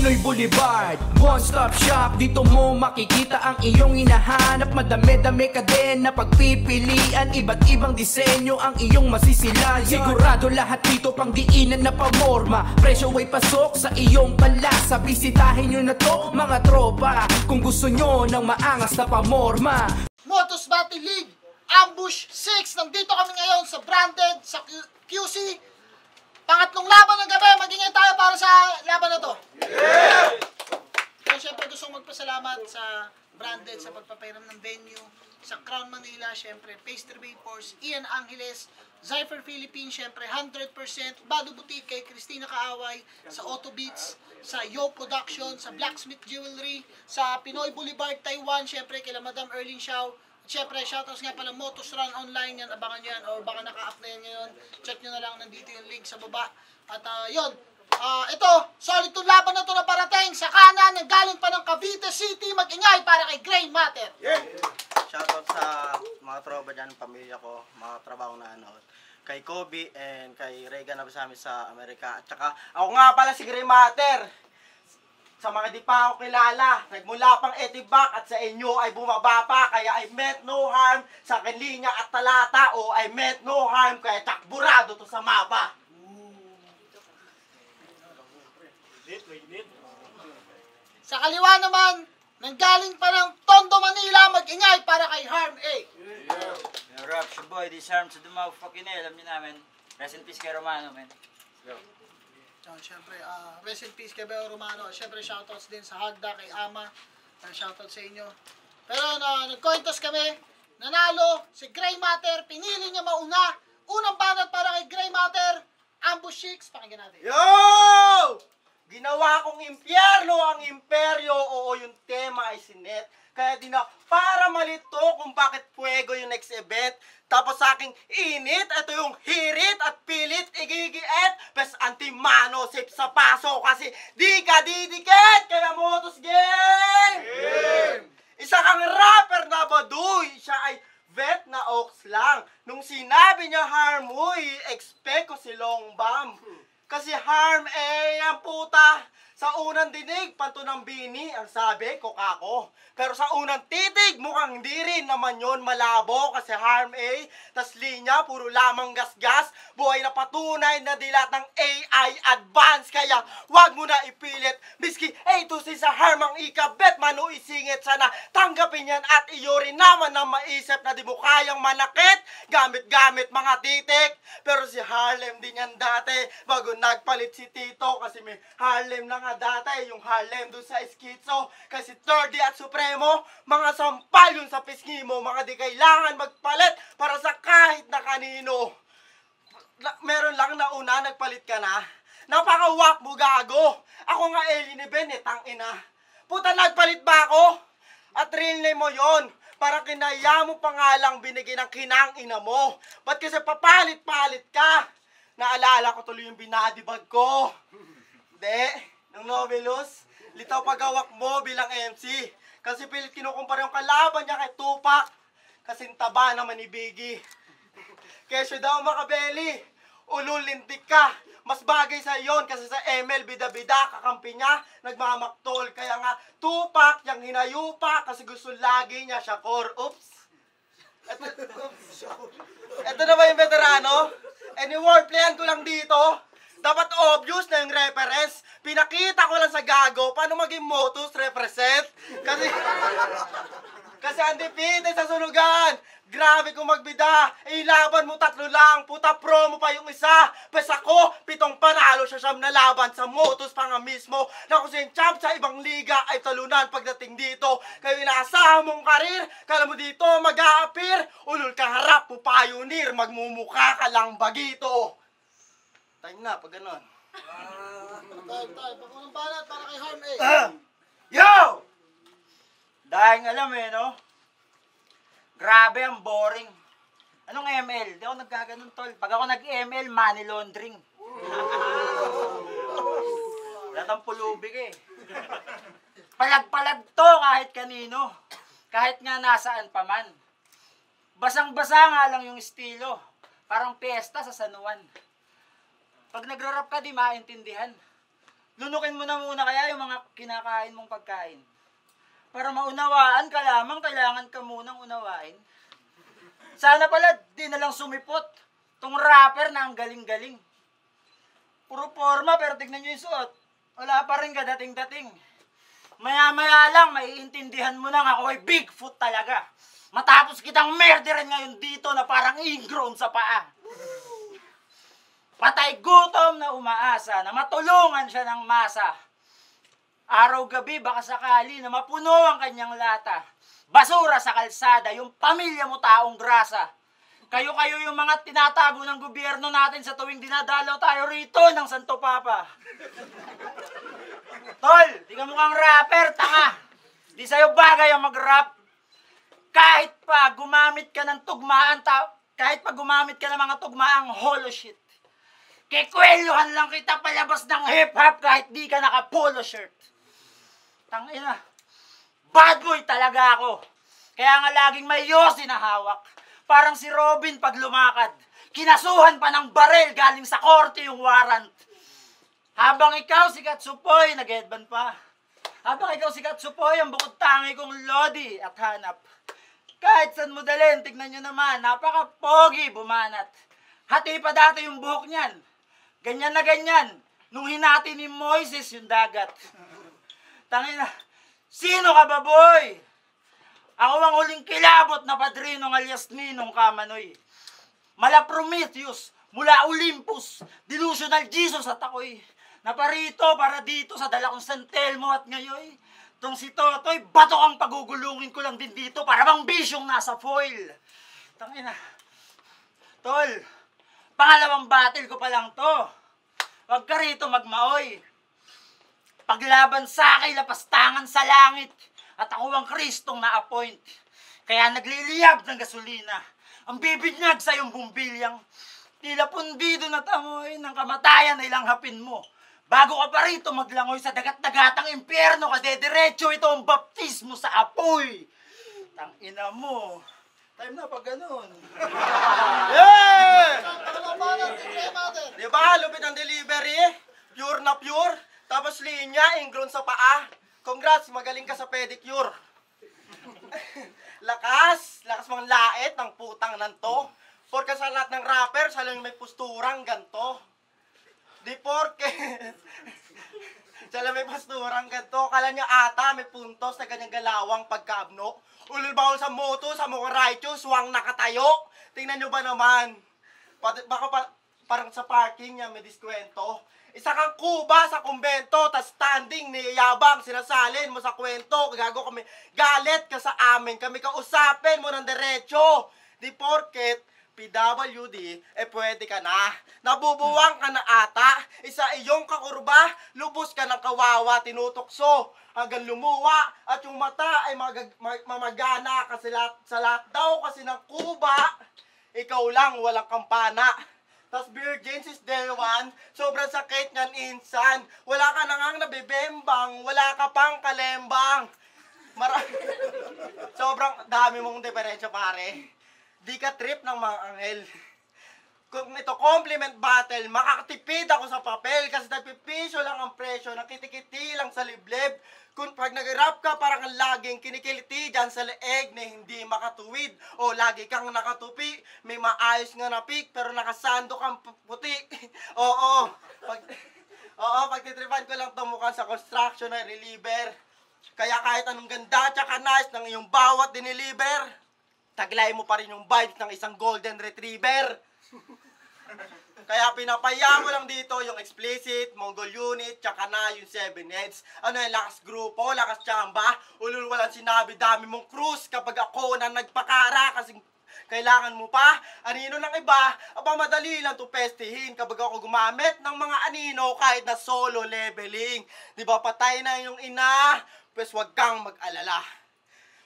Pinoy Boulevard, one-stop shop. Dito mo makikita ang iyong hinahanap. Madami-dami ka din na pagpipilian. Iba't ibang disenyo ang iyong masisilayan. Sigurado lahat dito pang diinan na pamorma. Presyo ay pasok sa iyong palasa. Bisitahin nyo na to mga tropa kung gusto nyo ng maangas na pamorma. Motos Battle League Ambush 6. Nandito kami ngayon sa Branded, sa QC. Pangatlong laban ng gabi. Magingay tayo para sa laban na to. Yeah! Kaya syempre gusto kong magpasalamat sa Branded sa pagpapairam ng venue, sa Crown Manila, syempre Pastry Vapors, Ian Angeles, Zypher Philippines, syempre 100%, Bado Boutique kay Christina Kaaway, sa Auto Beats, sa Yo Production, sa Blacksmith Jewelry, sa Pinoy Boulevard, Taiwan, syempre kay Madam Erlyn Xiao. Siyempre, shoutouts nga pala, Motos Run Online yan, abangan nyo yan, o baka naka-up na yan ngayon. Check nyo na lang, nandito yung link sa baba. At yun, ito, solid itong laban na ito na parating sa kanan, galing pa ng Cavite City, mag-ingay para kay Gray Matter. Yeah. Shoutout sa mga tropa dyan, pamilya ko, mga trabaho na ano, kay Kobe and kay Regan na sa amin sa Amerika. At saka, ako nga pala si Gray Matter. Sa mga di pa ako kilala, nagmula pang Etibac at sa inyo ay bumaba pa, kaya I meant no harm sa akin linya at talata, o I meant no harm kaya takburado to sa mapa. Sa kaliwa naman, nanggaling pa ng Tondo, Manila, mag-ingay para kay Harm A. Yeah, rap, your boy, this Harm to the motherfucking hell, alam niyo namin. Rest in peace kay Romano, man. Siyempre, rest in peace kay Beo Romano. Siyempre, shoutouts din sa Hagda, kay Ama. Shoutouts sa inyo. Pero nag-coin toss kami. Nanalo si Gray Matter. Pinili niya mauna. Unang banat para kay Gray Matter. Ambush 6. Pakinggan natin. Yo! Ginawa kong impyerno ang imperyo. Oo, yung tema ay sinet. Kaya para malito kung bakit puwego yung next event. Tapos sa aking init, ito yung hirit at pilit, igigiit, pes antimano, sip sa paso, kasi di ka didikit, kaya Motos Game! Isa kang rapper na baduy, siya ay vet na ox lang. Nung sinabi niya Harm, uy, expect ko si Long Bomb. Kasi Harm, ang puta. Sa unang dinig, panto ng bini, ang sabi, kokako. Pero sa unang titig, mukhang hindi rin naman yon malabo. Kasi Harm tas linya, puro lamang gasgas. Buhay na patunay na dilat ng AI advance. Kaya wag mo na ipilit. Miski A2C sa Harm ang ikabet, mano isingit. Sana tanggapin yan at iyo rin naman na maisip na di mo kayang manakit. Gamit-gamit mga titik. Pero si Harlem din yan dati, bago nagpalit si Tito. Kasi may Harlem na dati, yung Harlem dun sa Schizo. Kasi 3D at Supremo, mga sampal yun sa pisngi mo, mga di kailangan magpalit para sa kahit na kanino. Meron lang na una, nagpalit ka na. Napakawak mo, gago. Ako nga Eli ni Ben, tangina. Puta, nagpalit ba ako? At real name mo yon, para kinaya mo pa nga lang binigay ng kinang ina mo. Ba't kasi papalit-palit ka? Naalala ko tuloy yung binadibag ko. Hindi. Nung Novelus, litaw pagawak mo bilang MC. Kasi pilit kinukumpara yung kalaban niya kay Tupac. Kasing taba naman ni Biggie. Kesyo daw makabeli, ululintik ka. Mas bagay sa iyon kasi sa ML bida-bida, kakampi niya, nagmamaktol. Kaya nga, Tupac yung hinayupa kasi gusto lagi niya siya core. Oops. Ito na ba yung veterano? Any wordplayan ko lang dito? Dapat obvious na yung reference. Pinakita ko lang sa gago paano maging Motos represent. Kasi undefeated sa sunugan. Grabe kung magbida. Ilaban mo 3 lang. Puta promo pa yung isa. Pes ako, 7 panalo siya siyam na laban sa Motos pa nga mismo. Na kung yung champ sa ibang liga ay talunan pagdating dito. Kayo inaasahan mong karir. Kala mo dito mag-a-appear. Ulul ka harap mo pioneer. Magmumukha ka lang bagito. Time na, pag ganon. Time. Pag-unang banat para kay Harm A. Yo! Dahil alam no? Grabe ang boring. Anong ML? Di ako nagkaganon, tol. Pag ako nag-ML, money laundering. Wala tang pulubig Palag-palag to kahit kanino. Kahit nga nasaan pa man. Basang-basa nga lang yung estilo. Parang piyesta sa San Juan. Pag nagra-rap ka, di maintindihan. lunukin mo na muna kaya yung mga kinakain mong pagkain. Para maunawaan ka lamang, kailangan ka munang unawain. Sana pala, di na lang sumipot. Tong rapper na ang galing-galing. Puro forma, pero tignan nyo yung suot. Wala pa rin kadating-dating. Maya-maya lang, maiintindihan mo nang ako ay Bigfoot talaga. Matapos kitang murderin ngayon dito na parang ingrown sa paa. Patay gutom na umaasa na matulungan siya ng masa. Araw-gabi baka sakali na mapuno ang kanyang lata. Basura sa kalsada, yung pamilya mo taong grasa. Kayo-kayo yung mga tinatago ng gobyerno natin sa tuwing dinadalaw tayo rito ng Santo Papa. Tol, di ka mukhang rapper, tanga. Di sa'yo bagay ang mag-rap. Kahit pa gumamit ka ng tugmaan, kahit pa gumamit ka ng mga tugmaang holo shit. Kikwelyuhan lang kita palabas ng hip-hop kahit di ka naka-polo shirt. Tangina, bad boy talaga ako. Kaya nga laging may yosi na hawak. Parang si Robin pag lumakad. Kinasuhan pa ng barel galing sa korte yung warrant. Habang ikaw si Katsupoy, nag-headband pa. Habang ikaw si Katsupoy, ang bukod tangi kong lodi at hanap. Kahit saan mo dalhin, tignan nyo naman, napaka-pogi bumanat. Hati pa dati yung buhok niyan. Ganyan na ganyan, nung hinati ni Moises yung dagat. Tangina, sino ka ba, boy? Ako ang huling kilabot na padrinong alias Ninong Kamanoy. Mala Prometheus, mula Olympus, delusional Jesus at ako'y naparito para dito sa dala kong San Telmo at ngayon. Tong si Totoy, bato ang pagugulungin ko lang din dito para bang bisyong nasa foil. Tangina. Tol, pangalawang battle ko pa lang to. Huwag ka rito magmaoy. Paglaban sa akin, lapastangan sa langit. At ako ang Kristong na-appoint. Kaya nagliliyab ng gasolina. Ang bibinyag sa iyong bumbilyang. Tila pundido na tamoy ng kamatayan ay langhapin mo. Bago ka pa rito maglangoy sa dagat-dagatang impyerno, kadediretso ito ang baptismo sa apoy. Tangina mo. Time na pag ganun. Yeah! Mother. Di ba? Lupit ang delivery. Pure na pure. Tapos linya, ingrown sa paa. Congrats, magaling ka sa pedicure. Lakas mong lait ng putang nanto. Porke sa lahat ng rapper, sa lang may posturang ganto. Di porke. Sa lang may posturang ganto. Kala niya ata may puntos na ganyang galawang pagkaabno. Ulul bawal sa moto, sa mga raicho, suwang nakatayo. Tingnan nyo ba naman? Parang sa parking niya may diskwento. Isa kang kuba sa kumbento, tas standing, niyayabang, sinasalin mo sa kwento. Gago kami, galit ka sa amin, kami kausapin mo ng derecho. Di porket, PWD, pwede ka na. Nabubuwang ka na ata, isa iyong kakurba, lubos ka ng kawawa, tinutokso. Hanggang lumuwa, at yung mata ay mamagana kasi sa lahat daw kasi ng kuba, ikaw lang walang kampana. Tas virgin since day one, sobrang sakit nyan insan. Wala ka na ngang nabibembang, wala ka pang kalembang. Sobrang dami mong diferensya pare. Di ka trip ng mga anghel. Kung ito compliment battle, makakatipid ako sa papel kasi nagpipiso lang ang presyo, nakitikiti lang sa liblib. Kung pag nag-rap ka, parang ang laging kinikiliti dyan sa leeg na hindi makatuwid. O lagi kang nakatupi, may maayos nga na pick, pero nakasando kang puti. Oo, pag titripan ko lang tumukan sa construction na reliever. Kaya kahit anong ganda tsaka nice ng iyong bawat diniliver, taglay mo pa rin yung vibes ng isang golden retriever. Kaya pinapaya mo lang dito yung explicit, Mongol unit, tsaka na yung 7 heads. Ano yung lakas grupo, lakas tsamba, ulul walang sinabi, dami mong cruise kapag ako na nagpakara kasi kailangan mo pa. Anino ng iba, aba madali lang to pestihin kapag ako gumamit ng mga anino kahit na solo leveling. Di ba patay na yung ina, pues wag kang mag-alala.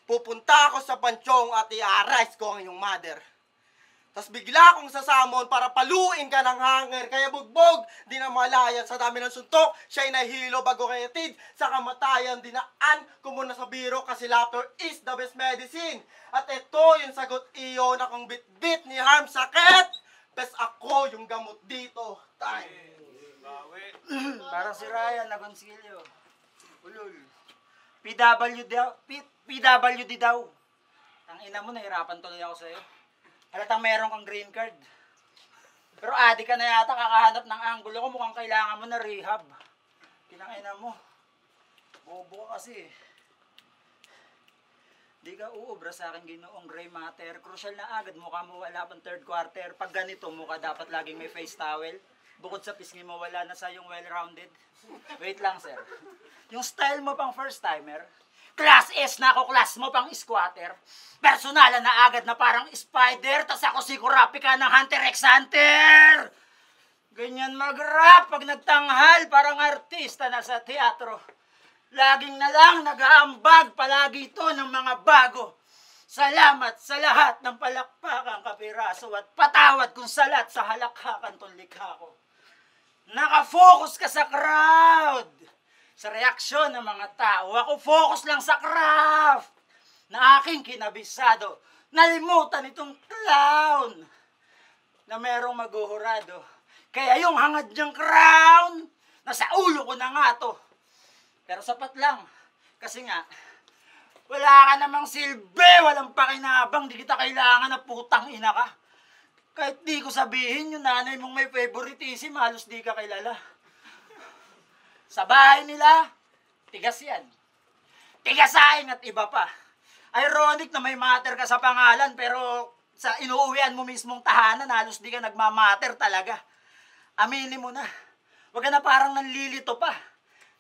Pupunta ako sa pansyong at i-arise ko ang iyong mother. Tas bigla akong sasamon para paluin ka ng hanger. Kaya bugbog, di na malayan sa dami ng suntok. Siya'y nahilo bago kayatid. Sa kamatayan, dinaan ko muna sa biro kasi laughter is the best medicine. At ito yung sagot iyo na kung bit-bit ni harm sakit. Pes ako yung gamot dito. Time. Parang si Ryan Agoncillo. Ulul. PWD daw. Ang ina mo, nahirapan tuloy ako sa'yo. Halatang meron kang green card. Pero adik ka na yata kakahanap ng angulo ko. Mukhang kailangan mo na rehab. Kinangina mo. Bobo ka kasi. Di ka uubra sa akin ginoong gray matter. Crucial na agad. Mukha mo wala pang third quarter. Pag ganito, mukha dapat laging may face towel. Bukod sa pisngi mo, wala na sa yung well-rounded. Wait lang, sir. Yung style mo pang first timer. Class S na ako, class mo pang squatter. Personalan na agad na parang spider. Tas ako si Kurapika ng Hunter x Hunter. Ganyan mag-rap pag nagtanghal. Parang artista na sa teatro. Laging na lang nag-aambag palagi ito ng mga bago. Salamat sa lahat ng palakpakang kapiraso at patawad kung salat sa halakhakan tong likha ko. Nakafocus ka sa crowd. Sa reaksyon ng mga tao. Ako focus lang sa craft na aking kinabisado. Nalimutan itong clown na merong maguhurado. Kaya yung hangad niyang crown, nasa ulo ko na nga to. Pero sapat lang. Kasi nga, wala ka namang silbi, walang pakinabang, di kita kailangan na putang ina ka. Kahit di ko sabihin, yung nanay mong may favoritism, halos di ka kilala. Sa bahay nila, tigas yan. Tigasaing at iba pa. Ironic na may matter ka sa pangalan, pero sa inuuwian mo mismong tahanan, halos di ka nagmamatter talaga. Aminin mo na. Huwag ka na parang nanlilito pa.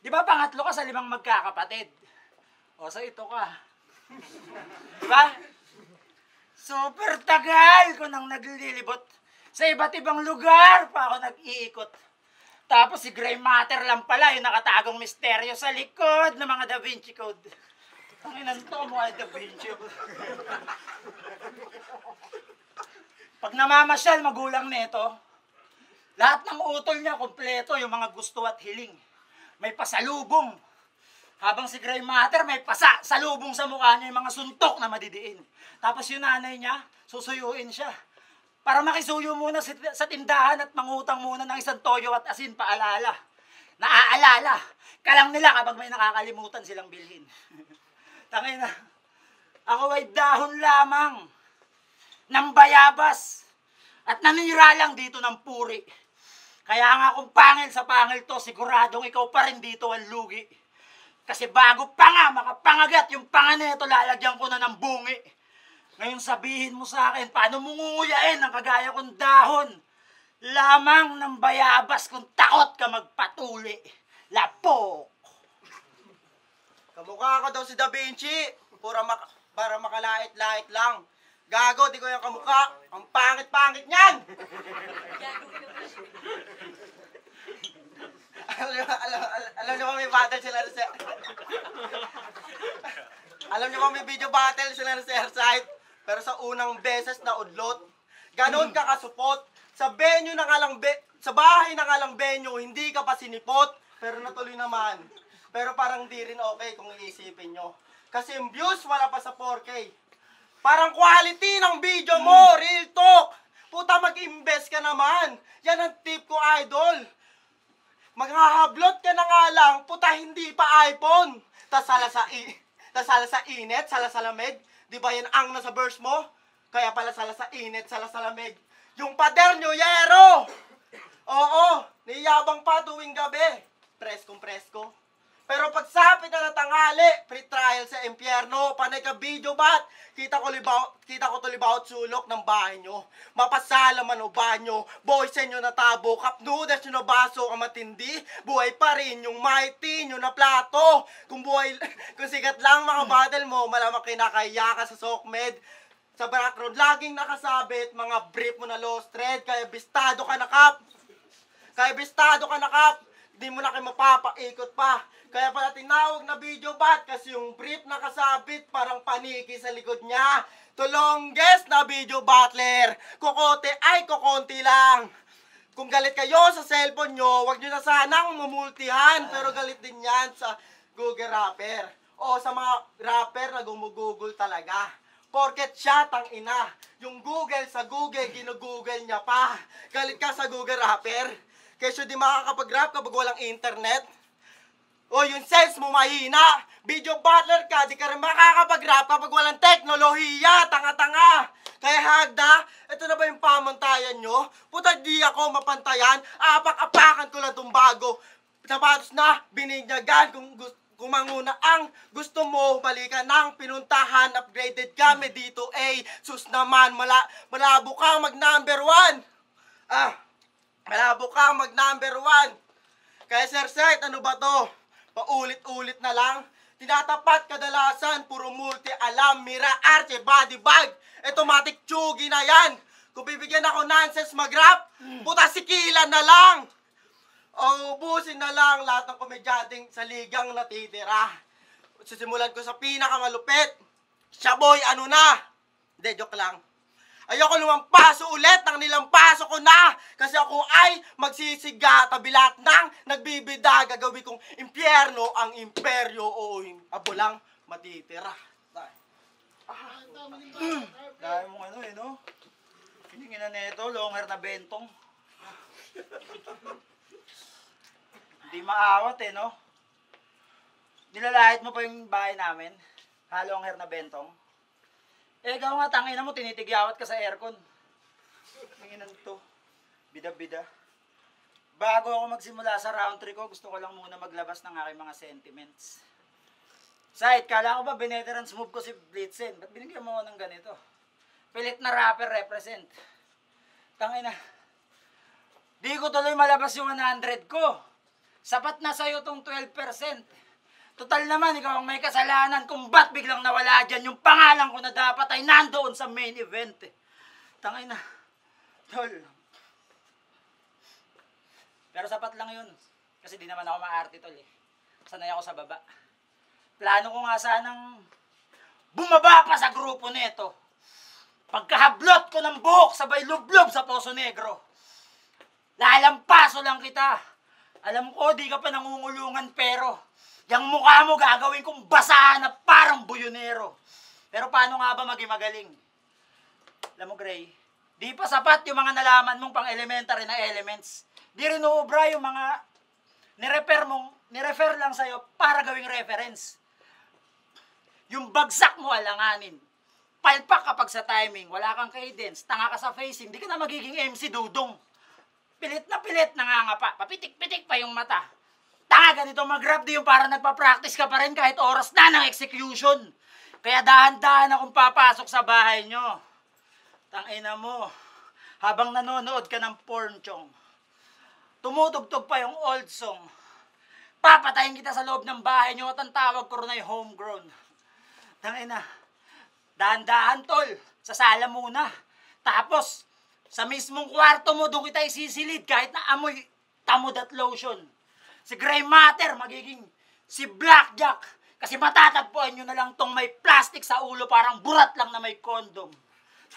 Di ba pangatlo ka sa 5 magkakapatid? O, sa ito ka. Diba? Super tagal ko nang naglilibot. Sa iba't ibang lugar pa ako nag-iikot. Tapos si Gray Matter lang pala yung nakatagong misteryo sa likod ng mga Da Vinci Code. Ang inanto mo ay Da Vinci Code. Pag namamasyal magulang nito, lahat ng utol niya kompleto, yung mga gusto at hiling. May pasalubong. Habang si Gray Matter may salubong sa mukha niya yung mga suntok na madidiin. Tapos yung nanay niya, susuyuin siya. Para makisuyo muna sa tindahan at mangutang muna ng isang toyo at asin paalala. Naaalala. Kalang nila kapag may nakakalimutan silang bilhin. Tangina. Ako ay dahon lamang ng bayabas at nanira lang dito ng puri. Kaya nga kung pangil sa pangil to, siguradong ikaw pa rin dito ang lugi. Kasi bago pa nga makapangagat yung panga nito, lalagyan ko na ng bungi. Ngayon sabihin mo sa akin, paano mo ngunguyain ang kagaya kong dahon? Lamang ng bayabas kung takot ka magpatuli. Lapok! Kamukha ko daw si Da Vinci. Para makalait-lait lang. Gago, di ko yung kamukha. Ang pangit-pangit niyan! Alam niyo ba may battle sila sa... Alam niyo ba may video battle sila sa Airside? Pero sa unang beses na udlot, ganon ka kasupot. Sa venue na nga lang, sa bahay na nga lang venue, hindi ka pa sinipot. Pero natuloy naman. Pero parang di rin okay kung iisipin nyo. Kasi yung views wala pa sa 4K. Parang quality ng video mo, real talk. Puta, mag-invest ka naman. Yan ang tip ko, idol. Maghahablot ka na nga lang, puta, hindi pa iPhone. Tas sala sa init, sala sa lamig. Di ba yan ang nasa verse mo? Kaya pala sala sa init, sala sa lamig. Yung pader nyo, yero! Oo, niyabang pa tuwing gabi. Presko. Pero pagsapit na tanghali, pre-trial sa impyerno, panay ka video bat, kita ko to libaut sulok ng bahay nyo. Mapasala man o banyo, boys nyo na tabo, cup noodles nyo na baso, ang matindi, buhay pa rin yung mighty nyo na plato. Kung sikat lang mga battle mo, malamang kinakaya ka sa SOCMED. Sa background, laging nakasabit, mga brief mo na lost thread, kaya bistado ka na kap. Di mo na kayo mapapaikot pa. Kaya pala tinawag na video bat kasi yung brief nakasabit parang paniki sa likod niya. The longest na video battler. Kokote ay kokonti lang. Kung galit kayo sa cellphone nyo, wag nyo na sanang mumultihan. Pero galit din yan sa Google Rapper. O sa mga rapper na gumugugol talaga. Porket siya tang ina. Yung Google sa Google, ginugoogle niya pa. Galit ka sa Google Rapper. Kesyo di makakapag-rap kapag walang internet. O yung sense mo mahina. Video butler ka, di ka rin makakapag-rap kapag walang teknolohiya. Tanga-tanga. Kaya Hagda, ito na ba yung pamantayan nyo? Puta di ako mapantayan. Apak-apakan ko lang itong bago. Sapatos na bininyagan kung manguna ang gusto mo, balikan ng pinuntahan, upgraded kami dito, sus naman, malabo kang mag number 1. Malabo kang mag number 1. Kaya Sir Seth, ano ba to? Paulit-ulit na lang. Tinatapat kadalasan, puro multi-alam, mira, arche, body bag. Automatic tsugi na yan. Kung bibigyan ako nonsense mag-rap, puta sikilan na lang. O ubusin na lang lahat ng komedyanteng sa ligang natitira. Sisimulan ko sa pinakamalupit. Siya boy, ano na? Hindi, joke lang. Ayoko lumampaso ulit ng nilampaso ko na. Kasi ako ay magsisiga, tabilat ng nagbibida. Gagawin kong impyerno ang imperyo. Oo, abo lang matitira. Dahil mong ano eh, no? Hiningin na neto, longer na bentong. Hindi maawat eh, no? Nilalahit mo pa yung bahay namin. Halong hair na bentong. Eh, ikaw nga, tangina mo, tinitigyawat ka sa aircon. Tinginan to. Bida-bida. Bago ako magsimula sa round 3 ko, gusto ko lang muna maglabas ng aking mga sentiments. Side, kala ko ba veterans move ko si Blitzen? Ba't binigyan mo ako ng ganito? Pilit na rapper represent. Tangina. Di ko tuloy malabas yung 100 ko. Sapat na sa'yo tong 12%. Total naman, ikaw ang may kasalanan kung ba't biglang nawala dyan yung pangalan ko na dapat ay nandoon sa main event. Tangay na. Tol. Pero sapat lang yun. Kasi di naman ako maarte, tol eh. Sanay ako sa baba. Plano ko nga sanang bumaba pa sa grupo nito. Pagkahablot ko ng buhok sabay lublob sa Poso Negro. Lalampaso lang kita. Alam ko, di ka pa nangungulungan pero yung mukha mo gagawin kong basahan na parang buyonero. Pero paano nga ba maging magaling? Alam mo, Gray, di pa sapat yung mga nalaman mong pang-elementary na elements. Di rin uubra yung mga nirefer lang sa'yo para gawing reference. Yung bagsak mo alanganin. Palpak kapag sa timing, wala kang cadence, tanga ka sa facing, di ka na magiging MC Dudong. Pilit na pilit, nangangapa, papitik-pitik pa yung mata. Tanga, ganito mag-rap di yung para nagpa-practice ka pa rin kahit oras na ng execution. Kaya dahan-dahan akong papasok sa bahay nyo. Tangina mo, habang nanonood ka ng porn chong, tumutugtog pa yung old song. Papatayin kita sa loob ng bahay nyo at ang tawag ko rin ay homegrown. Tangina, dahan-dahan tol, sa sala muna. Tapos, sa mismong kwarto mo, doon kita isisilid kahit na amoy tamod at lotion. Si Gray Matter magiging si Blackjack kasi matatagpuan nyo na lang tong may plastic sa ulo parang burat lang na may condom.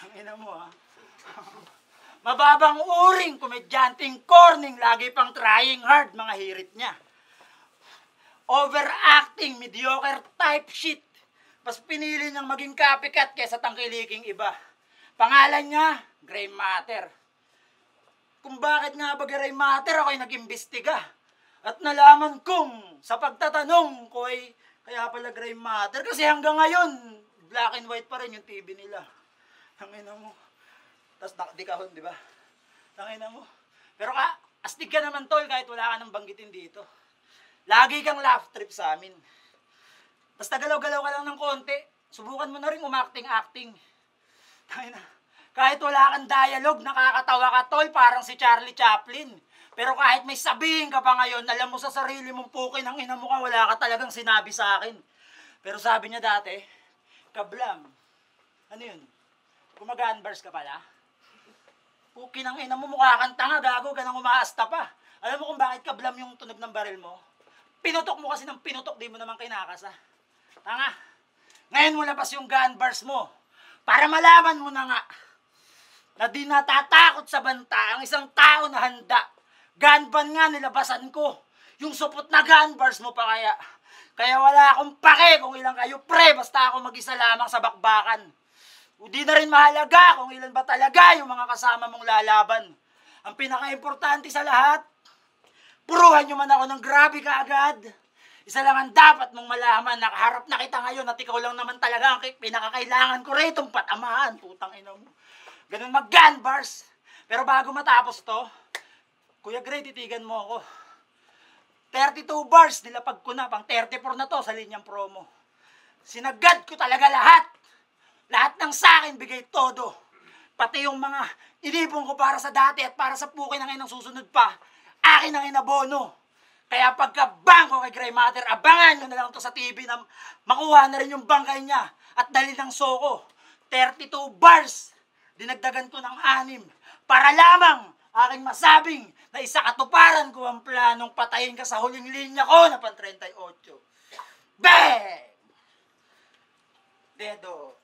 Ang ina mo ha. Mababang uring, komedyanteng corning, lagi pang trying hard mga hirit niya. Overacting, mediocre type shit. Mas pinili niyang maging copycat kesa tangkiliking iba. Pangalan niya, Gray Matter. Kung bakit nga ba Gray Matter ako'y nag-imbestiga. At nalaman kong sa pagtatanong ko ay kaya pala Gray Matter. Kasi hanggang ngayon, black and white pa rin yung TV nila. Tangina mo. Tapos di kahon, di ba? Tangina mo. Pero astig ka naman tol kahit wala ka nang banggitin dito. Lagi kang laugh trip sa amin. Basta galaw-galaw ka lang ng konti. Subukan mo na rin umacting-acting. Tangina. Kahit wala kang dialogue, nakakatawa ka tol, parang si Charlie Chaplin. Pero kahit may sabihin ka pa ngayon, alam mo sa sarili mong pukin, ang ina mo ka, wala ka talagang sinabi sa akin. Pero sabi niya dati, kablam. Ano yun? Gumagaan-bars ka pala? Pukin ang ina mo, mukha kang tanga, gago, ganang umaasta pa. Alam mo kung bakit kablam yung tunog ng baril mo? Pinutok mo kasi ng pinutok, di mo naman kinakasa. Tanga. Ngayon mo labas yung gun bars mo. Para malaman mo na nga na di natatakot sa banta ang isang tao na handa. Gun ban nga nilabasan ko. Yung supot na gun bars mo pa kaya. Kaya wala akong pake kung ilang kayo pre, basta ako mag-isa lamang sa bakbakan. O di na rin mahalaga kung ilan ba talaga yung mga kasama mong lalaban. Ang pinaka-importante sa lahat, Puruhan nyo man ako ng grabe kaagad. Isa lang ang dapat mong malaman, nakaharap na kita ngayon at ikaw lang naman talaga ang pinakakailangan ko rito, patamaan, putang ina mo. Ganun mag-gun bars. Pero bago matapos to, Kuya Gray, titigan mo ako. 32 bars, nilapag ko na, pang 34 na to sa linyang promo. Sinagad ko talaga lahat. Lahat ng sa akin, bigay todo. Pati yung mga inipon ko para sa dati at para sa pukin ng inang susunod pa, akin ang inabono. Kaya pagka-bangko kay Gray Matter, abangan nyo na lang to sa TV na makuha na rin yung bangkay niya at dali ng soko. 32 bars, dinagdagan ko ng 6 para lamang aking masabing na isa katuparan ko ang planong patayin ka sa huling linya ko na pang 38. Bang! Dedo.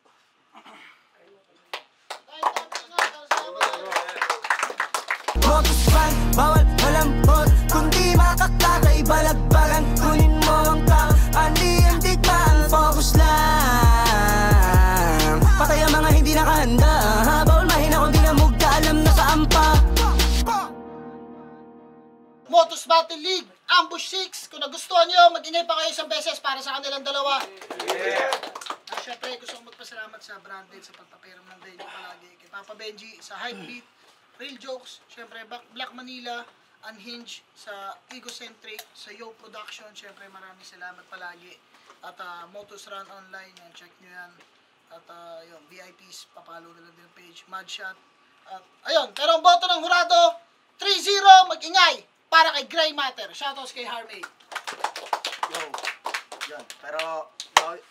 Motos van, bawal malambot. Kundi makakatay, balagbagan. Kunin mo ang tao, ang digmaan. Focus lang. Patay ang mga hindi nakahanda. Bawal mahina kung di na mugda, alam na kaampa. Motos Battle League, Ambush 6. Kung nagustuhan nyo, mag-ingay pa kayo isang beses para sa kanilang dalawa. Siyempre, gusto kong magpasalamat sa Branded sa pagpapiram ng venue palagi. Kay Papa Benji sa Hypebeat, Real Jokes, siyempre Black Manila, Unhinged, sa Egocentric, sa Yo Production, siyempre maraming salamat palagi. At Motos Run Online, yan, check nyo yan. At yun, VIPs, papalo na lang din ang page, Madshot. At ayun, pero ang boto ng hurado, 3-0, mag-ingay para kay Gray Matter. Shoutouts kay Harmay. Yo, yan. Pero,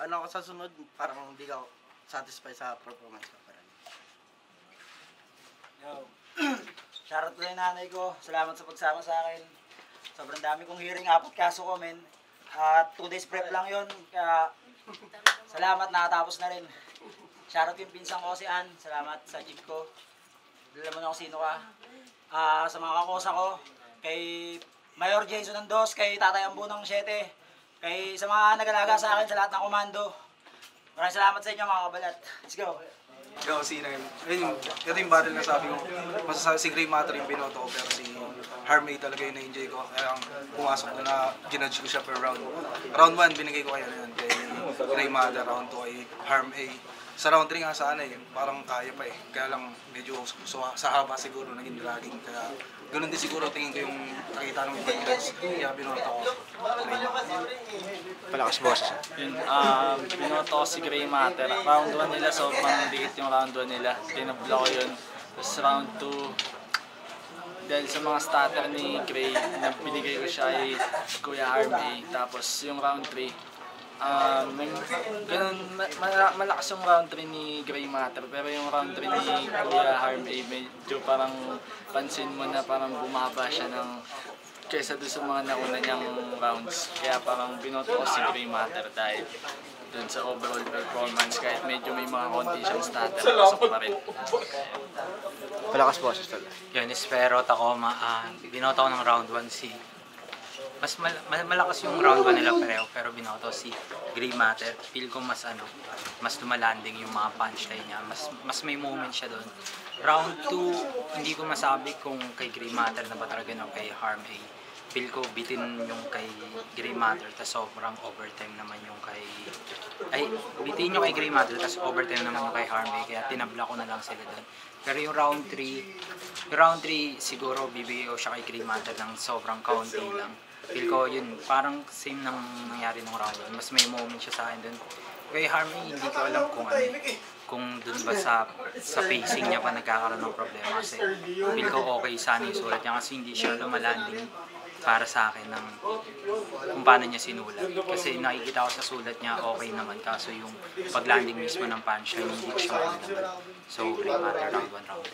ano ako sa sunod, parang hindi ka satisfied sa performance ko. Yo. Shoutout ko yung nanay ko. Salamat sa pagsama sa akin. Sobrang dami kong hearing, 4 kaso ko, men. At 2 days prep lang yun. Kaya, salamat, nakatapos na rin. Shoutout yung pinsang ko si Ann. Salamat sa jeep ko. Dala mo na kung sino ka. Sa mga kakosa ko, kay Mayor Jason ng 2, kay Tatay Ambo ng 7, kay sa mga nag-alaga sa akin sa lahat ng komando. Maraming salamat sa inyo mga kabalat. Let's go! Ikaw, si Naim. Ito yung battle na sabi ko, masasabi si Gray Matter yung binoto ko, pero si Harmay talaga yung na-enjoy ko. Kaya ang pumasok ko na ginudge ko siya per round. Round 1, binigay ko kaya na yun kay Gray Matter, round 2 kay Harmay. Sa round 3 nga sana parang kaya pa Kaya lang medyo sa haba siguro naging dragging. Kaya ganun din siguro tingin ko yung nakita ng defense. Kaya binoto ko. Palakas boss. Yun, binoto ko si Gray Matter. Round 1 nila, sobrang liit yung round 1 nila. Tinabla ko yun. Tapos round 2, dahil sa mga starter ni Gray, binigay ko siya ay Kuya Harmay. Tapos yung round 3, ganun, malakas yung round 3 ni Gray Matter, pero yung round 3 ni Kuya Harmay, medyo parang pansin mo na parang bumaba siya ng kaysa doon sa mga nauna niyang rounds. Kaya parang binoto ko si Gray Matter dahil dun sa overall performance, kahit medyo may mga konti siyang starter, pasok pa rin. Palakas boss. Yun, Espero, Tacoma. Binoto ko ng round 1 si... Mas malakas yung round 1 nila pareho, pero binoto si Gray Matter. Feel ko mas lumalanding yung mga punchline niya. Mas may moment siya doon. Round 2, hindi ko masabi kung kay Gray Matter na ba talaga o kay Harmay. Feel ko bitin yung kay Gray Matter, tas sobrang overtime naman yung kay... bitin yung kay Gray Matter, tas overtime naman yung kay Harmay. Kaya tinabla ko na lang sila doon. Pero yung round 3 siguro bibigay ko siya kay Gray Matter ng sobrang kaunti lang. Feel ko yun, parang same nang nangyari nung round 1. Mas may moment siya sa akin dun. Kay Harmay, hindi ko alam kung dun ba sa pacing niya pa nagkakaroon ng problema. Kasi feel ko okay sana yung sulat niya kasi hindi siya lumalanding para sa akin ng kung paano niya sinulat. Kasi nakikita ko sa sulat niya okay naman, kaso yung paglanding mismo ng punch, hindi siya naman. So, Gray Matter, round 1, round 2.